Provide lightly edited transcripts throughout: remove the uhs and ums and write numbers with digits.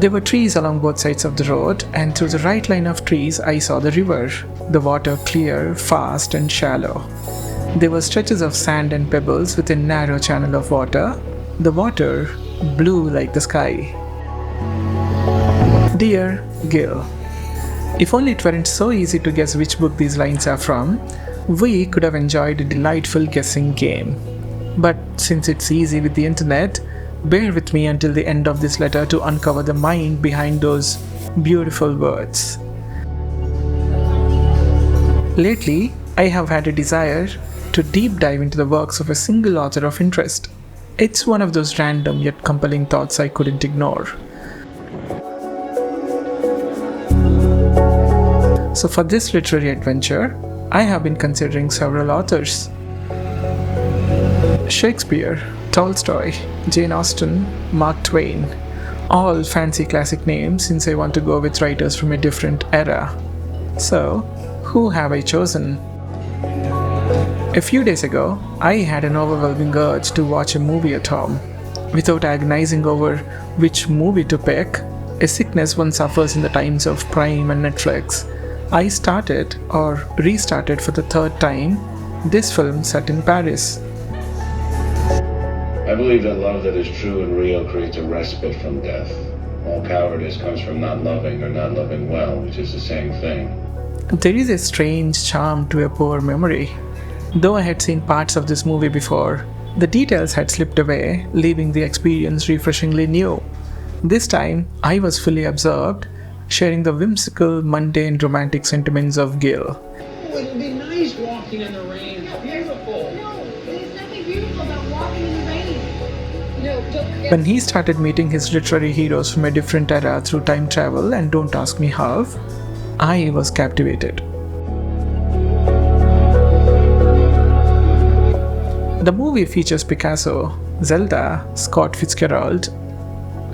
There were trees along both sides of the road, and through the right line of trees, I saw the river, the water clear, fast, and shallow. There were stretches of sand and pebbles within a narrow channel of water, the water blue like the sky. Dear Gil, if only it weren't so easy to guess which book these lines are from, we could have enjoyed a delightful guessing game. But since it's easy with the internet, bear with me until the end of this letter to uncover the mind behind those beautiful words. Lately, I have had a desire to deep dive into the works of a single author of interest. It's one of those random yet compelling thoughts I couldn't ignore. So for this literary adventure, I have been considering several authors. Shakespeare, Tolstoy, Jane Austen, Mark Twain, all fancy classic names since I want to go with writers from a different era. So, who have I chosen? A few days ago, I had an overwhelming urge to watch a movie at home. Without agonizing over which movie to pick, a sickness one suffers in the times of Prime and Netflix, I started or restarted for the third time this film set in Paris. I believe that love that is true and real creates a respite from death. All cowardice comes from not loving or not loving well, which is the same thing. There is a strange charm to a poor memory. Though I had seen parts of this movie before, the details had slipped away, leaving the experience refreshingly new. This time, I was fully absorbed, sharing the whimsical, mundane, romantic sentiments of Gil. Oh, it'll be nice walking in the rain. It's beautiful. No, there's nothing beautiful about walking in the rain. No, don't forget. When he started meeting his literary heroes from a different era through time travel, and don't ask me how, I was captivated. The movie features Picasso, Zelda, Scott Fitzgerald,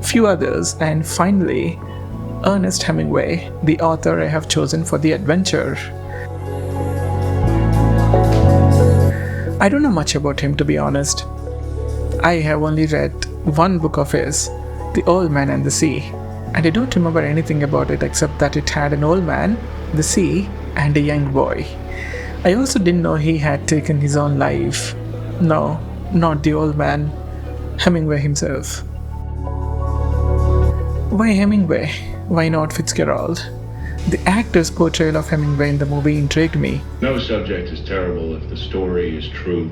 few others, and finally, Ernest Hemingway, the author I have chosen for the adventure. I don't know much about him, to be honest. I have only read one book of his, The Old Man and the Sea, and I don't remember anything about it except that it had an old man, the sea, and a young boy. I also didn't know he had taken his own life. No, not the old man, Hemingway himself. Why Hemingway? Why not Fitzgerald? The actor's portrayal of Hemingway in the movie intrigued me. No subject is terrible if the story is true,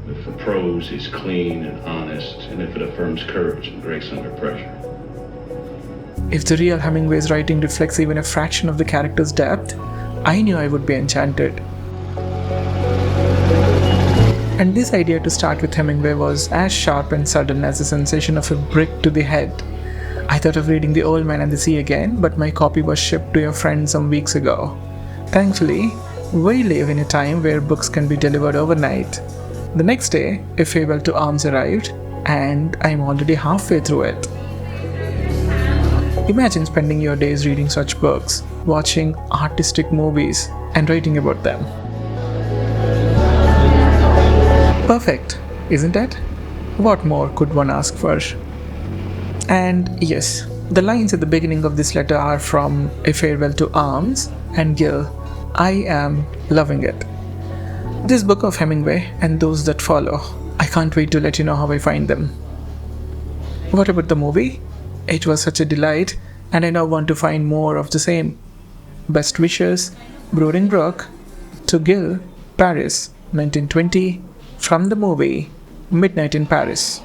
if the prose is clean and honest, and if it affirms courage and grace under pressure. If the real Hemingway's writing reflects even a fraction of the character's depth, I knew I would be enchanted. And this idea to start with Hemingway was as sharp and sudden as the sensation of a brick to the head. I thought of reading The Old Man and the Sea again, but my copy was shipped to a friend some weeks ago. Thankfully, we live in a time where books can be delivered overnight. The next day, A Farewell to Arms arrived, and I'm already halfway through it. Imagine spending your days reading such books, watching artistic movies, and writing about them. Perfect, isn't it? What more could one ask for? And yes, the lines at the beginning of this letter are from A Farewell to Arms, and Gil, I am loving it. This book of Hemingway and those that follow, I can't wait to let you know how I find them. What about the movie? It was such a delight, and I now want to find more of the same. Best wishes, Brooding Brook, to Gil, Paris, 1920, from the movie Midnight in Paris.